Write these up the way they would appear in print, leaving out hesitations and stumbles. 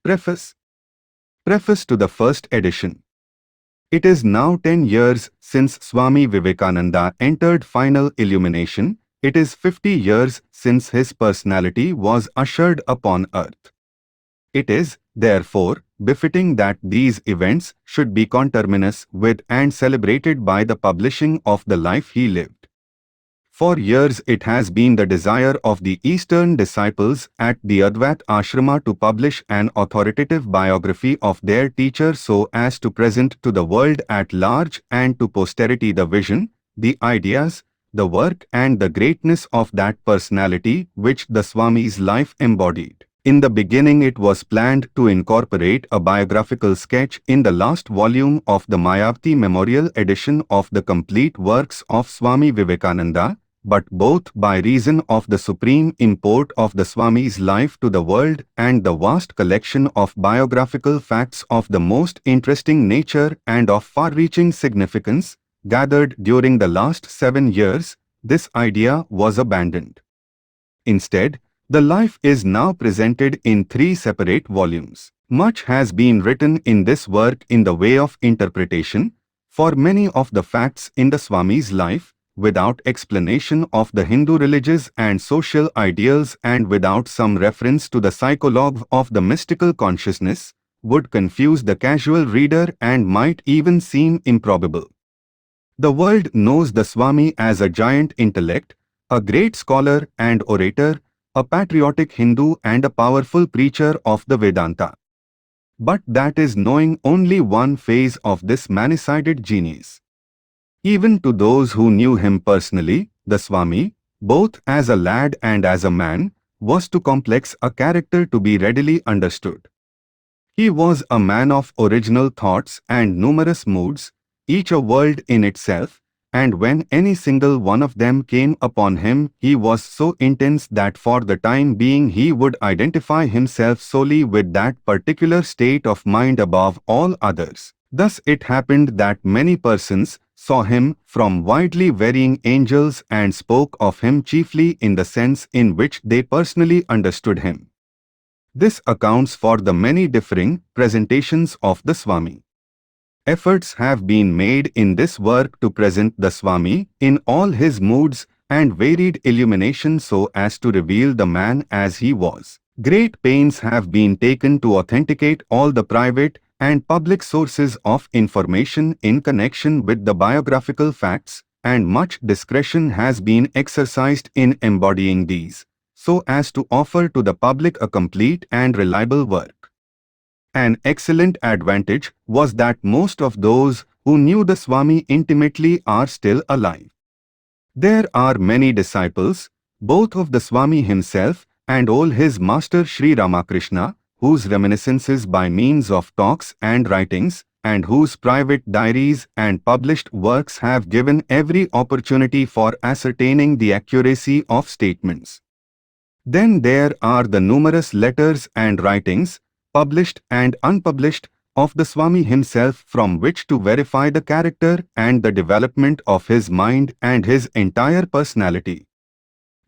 Preface. Preface to the first edition. It is now 10 years since Swami Vivekananda entered final illumination. It is 50 years since his personality was ushered upon earth. It is, therefore, befitting that these events should be conterminous with and celebrated by the publishing of the life he lived. For years it has been the desire of the Eastern disciples at the Advait Ashrama to publish an authoritative biography of their teacher so as to present to the world at large and to posterity the vision, the ideas, the work and the greatness of that personality which the Swami's life embodied. In the beginning it was planned to incorporate a biographical sketch in the last volume of the Mayavati Memorial edition of the complete works of Swami Vivekananda, but both by reason of the supreme import of the Swami's life to the world and the vast collection of biographical facts of the most interesting nature and of far-reaching significance, gathered during the last 7 years, this idea was abandoned. Instead, the life is now presented in 3 separate volumes. Much has been written in this work in the way of interpretation, for many of the facts in the Swami's life, without explanation of the Hindu religious and social ideals and without some reference to the psychology of the mystical consciousness, would confuse the casual reader and might even seem improbable. The world knows the Swami as a giant intellect, a great scholar and orator, a patriotic Hindu and a powerful preacher of the Vedanta. But that is knowing only one phase of this many-sided genius. Even to those who knew him personally, the Swami, both as a lad and as a man, was too complex a character to be readily understood. He was a man of original thoughts and numerous moods, each a world in itself, and when any single one of them came upon him, he was so intense that for the time being he would identify himself solely with that particular state of mind above all others. Thus it happened that many persons saw him from widely varying angles and spoke of him chiefly in the sense in which they personally understood him. This accounts for the many differing presentations of the Swami. Efforts have been made in this work to present the Swami in all his moods and varied illumination so as to reveal the man as he was. Great pains have been taken to authenticate all the private and public sources of information in connection with the biographical facts, and much discretion has been exercised in embodying these, so as to offer to the public a complete and reliable work. An excellent advantage was that most of those who knew the Swami intimately are still alive. There are many disciples, both of the Swami himself and all his master Sri Ramakrishna, whose reminiscences by means of talks and writings, and whose private diaries and published works have given every opportunity for ascertaining the accuracy of statements. Then there are the numerous letters and writings, published and unpublished, of the Swami himself from which to verify the character and the development of his mind and his entire personality.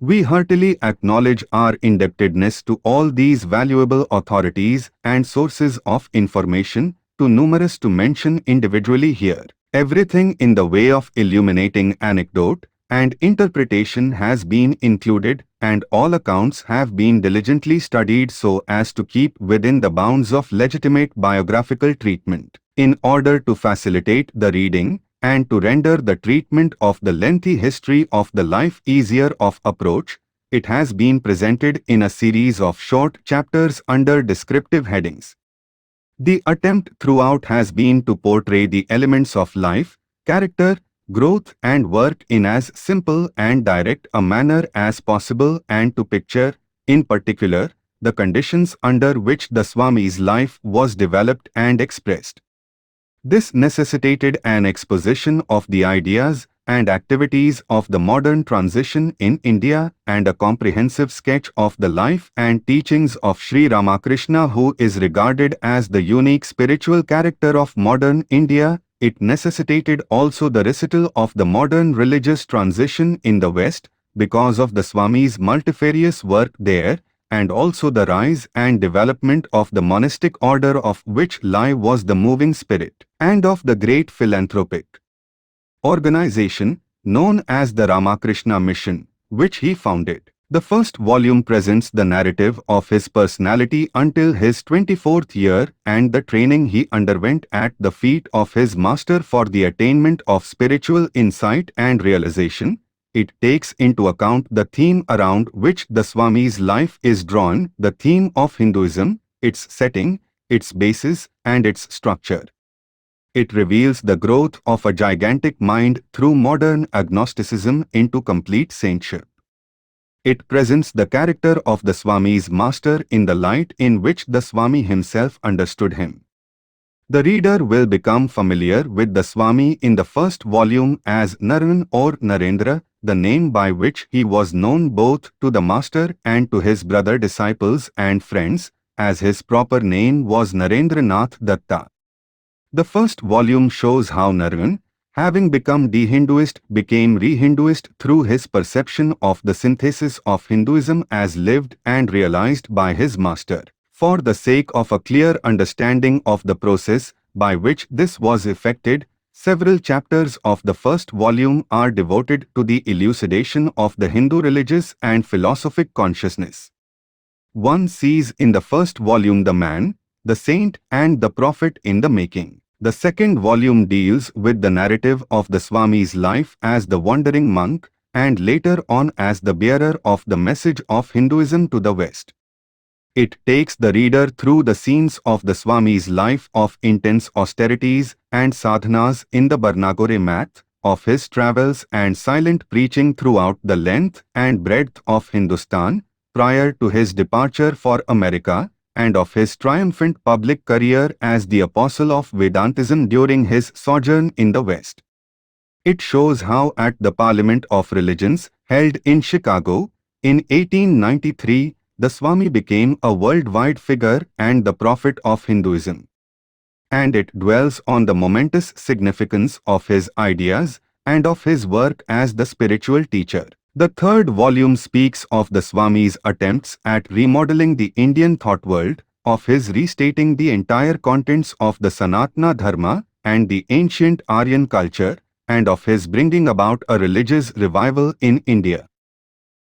We heartily acknowledge our indebtedness to all these valuable authorities and sources of information, too numerous to mention individually here. Everything in the way of illuminating anecdote and interpretation has been included, and all accounts have been diligently studied so as to keep within the bounds of legitimate biographical treatment. In order to facilitate the reading, and to render the treatment of the lengthy history of the life easier of approach, it has been presented in a series of short chapters under descriptive headings. The attempt throughout has been to portray the elements of life, character, growth and work in as simple and direct a manner as possible and to picture, in particular, the conditions under which the Swami's life was developed and expressed. This necessitated an exposition of the ideas and activities of the modern transition in India and a comprehensive sketch of the life and teachings of Sri Ramakrishna, who is regarded as the unique spiritual character of modern India. It necessitated also the recital of the modern religious transition in the West, because of the Swami's multifarious work there, and also the rise and development of the monastic order of which Lai was the moving spirit, and of the great philanthropic organization known as the Ramakrishna Mission, which he founded. The first volume presents the narrative of his personality until his 24th year and the training he underwent at the feet of his master for the attainment of spiritual insight and realization. It takes into account the theme around which the Swami's life is drawn, the theme of Hinduism, its setting, its basis, and its structure. It reveals the growth of a gigantic mind through modern agnosticism into complete saintship. It presents the character of the Swami's master in the light in which the Swami himself understood him. The reader will become familiar with the Swami in the first volume as Naran or Narendra, the name by which he was known both to the master and to his brother disciples and friends, as his proper name was Narendranath Datta. The first volume shows how Naran, having become de-Hinduist, became re-Hinduist through his perception of the synthesis of Hinduism as lived and realized by his master. For the sake of a clear understanding of the process by which this was effected, several chapters of the first volume are devoted to the elucidation of the Hindu religious and philosophic consciousness. One sees in the first volume the man, the saint, and the prophet in the making. The second volume deals with the narrative of the Swami's life as the wandering monk and later on as the bearer of the message of Hinduism to the West. It takes the reader through the scenes of the Swami's life of intense austerities and sadhanas in the Barnagore math, of his travels and silent preaching throughout the length and breadth of Hindustan prior to his departure for America, and of his triumphant public career as the apostle of Vedantism during his sojourn in the West. It shows how at the Parliament of Religions held in Chicago in 1893, the Swami became a worldwide figure and the prophet of Hinduism. And it dwells on the momentous significance of his ideas and of his work as the spiritual teacher. The third volume speaks of the Swami's attempts at remodeling the Indian thought world, of his restating the entire contents of the Sanatana Dharma and the ancient Aryan culture, and of his bringing about a religious revival in India.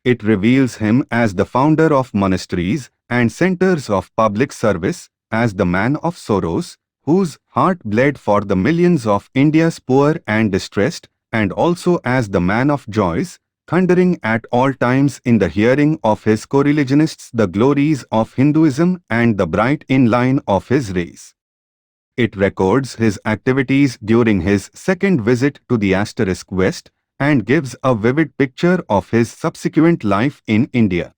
It reveals him as the founder of monasteries and centers of public service, as the man of sorrows, whose heart bled for the millions of India's poor and distressed, and also as the man of joys, thundering at all times in the hearing of his co-religionists the glories of Hinduism and the bright in-line of his race. It records his activities during his second visit to the *West and gives a vivid picture of his subsequent life in India.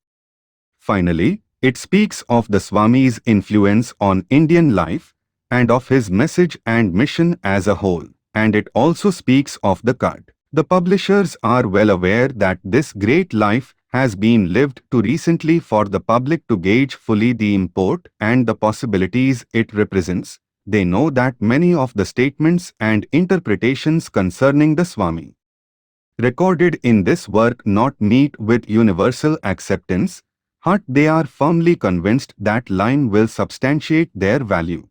Finally, it speaks of the Swami's influence on Indian life and of his message and mission as a whole, and it also speaks of the cult. The publishers are well aware that this great life has been lived too recently for the public to gauge fully the import and the possibilities it represents. They know that many of the statements and interpretations concerning the Swami recorded in this work not meet with universal acceptance, but they are firmly convinced that line will substantiate their value.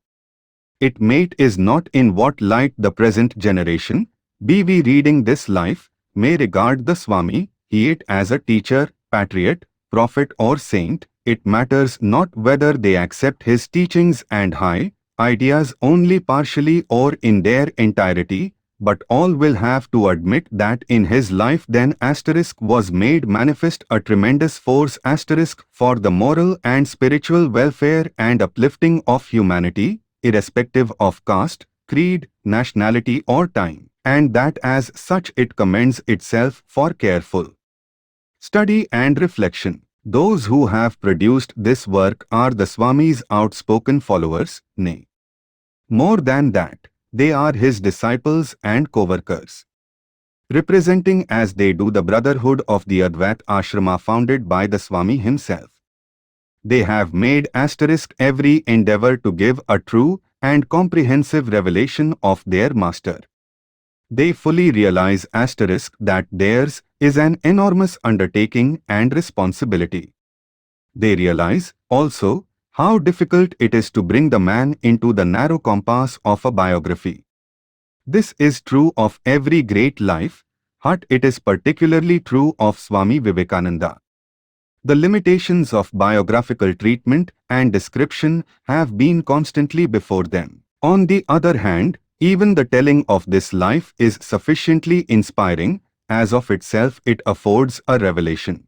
It mate is not in what light the present generation, be we reading this life, may regard the Swami, be it as a teacher, patriot, prophet or saint. It matters not whether they accept his teachings and high ideas only partially or in their entirety, but all will have to admit that in his life then was made manifest a tremendous force for the moral and spiritual welfare and uplifting of humanity, irrespective of caste, creed, nationality or time, and that as such it commends itself for careful study and reflection. Those who have produced this work are the Swami's outspoken followers, nay, more than that, they are his disciples and co-workers, representing as they do the brotherhood of the Advaita Ashrama founded by the Swami himself. They have made every endeavor to give a true and comprehensive revelation of their master. They fully realize that theirs is an enormous undertaking and responsibility. They realize, also, how difficult it is to bring the man into the narrow compass of a biography. This is true of every great life, but it is particularly true of Swami Vivekananda. The limitations of biographical treatment and description have been constantly before them. On the other hand, even the telling of this life is sufficiently inspiring, as of itself it affords a revelation.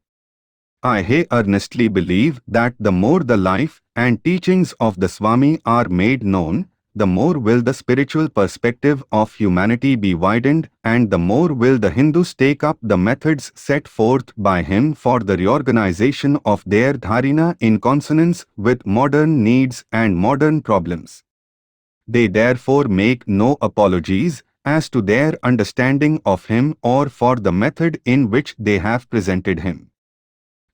I earnestly believe that the more the life and teachings of the Swami are made known, the more will the spiritual perspective of humanity be widened, and the more will the Hindus take up the methods set forth by him for the reorganization of their dharina in consonance with modern needs and modern problems. They therefore make no apologies as to their understanding of him or for the method in which they have presented him.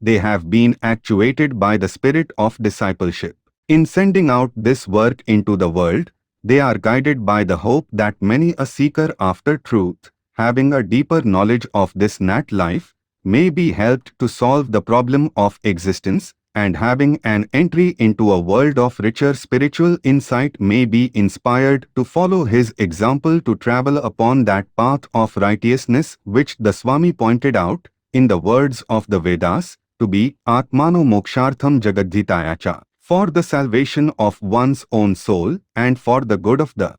They have been actuated by the spirit of discipleship. In sending out this work into the world, they are guided by the hope that many a seeker after truth, having a deeper knowledge of this nat life, may be helped to solve the problem of existence, and having an entry into a world of richer spiritual insight may be inspired to follow his example to travel upon that path of righteousness which the Swami pointed out, in the words of the Vedas, to be Atmano Mokshartham Jagadhitayacha, for the salvation of one's own soul and for the good of the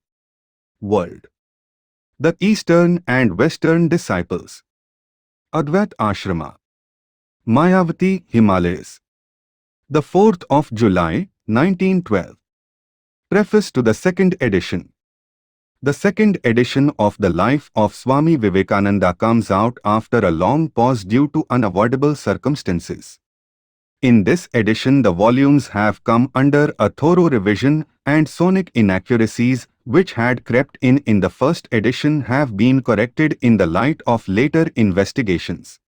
world. The Eastern and Western Disciples. Advait Ashrama. Mayavati, Himalayas. The 4th of July, 1912. Preface to the second edition. The second edition of the Life of Swami Vivekananda comes out after a long pause due to unavoidable circumstances. In this edition the volumes have come under a thorough revision and sonic inaccuracies which had crept in the first edition have been corrected in the light of later investigations.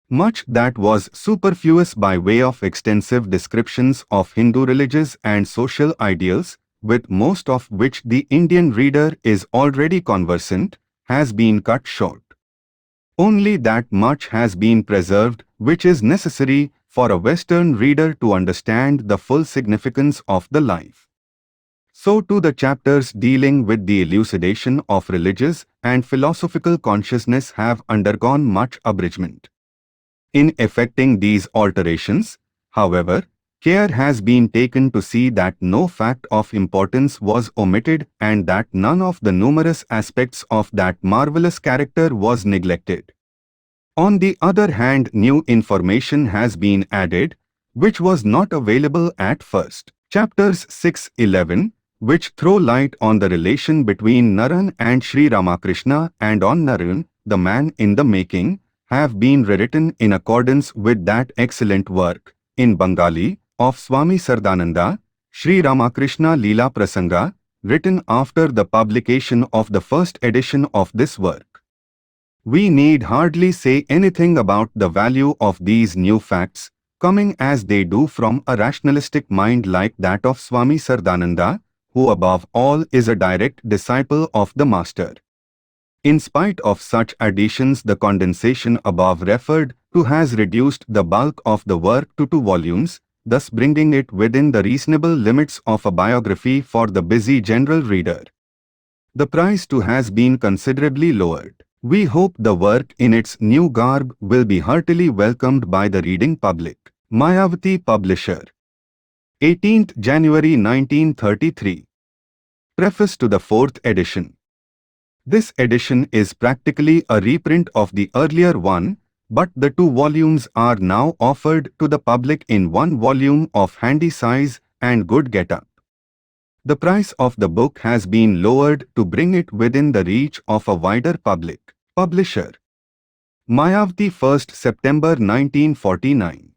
Much that was superfluous by way of extensive descriptions of Hindu religious and social ideals, with most of which the Indian reader is already conversant, has been cut short. Only that much has been preserved which is necessary for a Western reader to understand the full significance of the life. So too the chapters dealing with the elucidation of religious and philosophical consciousness have undergone much abridgment. In effecting these alterations, however, care has been taken to see that no fact of importance was omitted and that none of the numerous aspects of that marvelous character was neglected. On the other hand, new information has been added, which was not available at first. Chapters 6-11, which throw light on the relation between Naran and Sri Ramakrishna and on Naran, the man in the making, have been rewritten in accordance with that excellent work, in Bengali, of Swami Sardananda, Sri Ramakrishna Leela Prasanga, written after the publication of the first edition of this work. We need hardly say anything about the value of these new facts, coming as they do from a rationalistic mind like that of Swami Sardananda, who above all is a direct disciple of the Master. In spite of such additions, the condensation above referred to has reduced the bulk of the work to 2 volumes, thus bringing it within the reasonable limits of a biography for the busy general reader. The price too has been considerably lowered. We hope the work in its new garb will be heartily welcomed by the reading public. Mayavati Publisher. 18th January 1933. Preface to the 4th edition. This edition is practically a reprint of the earlier one, but the 2 volumes are now offered to the public in 1 volume of handy size and good get-up. The price of the book has been lowered to bring it within the reach of a wider public. Publisher. Mayavati, 1st September 1949.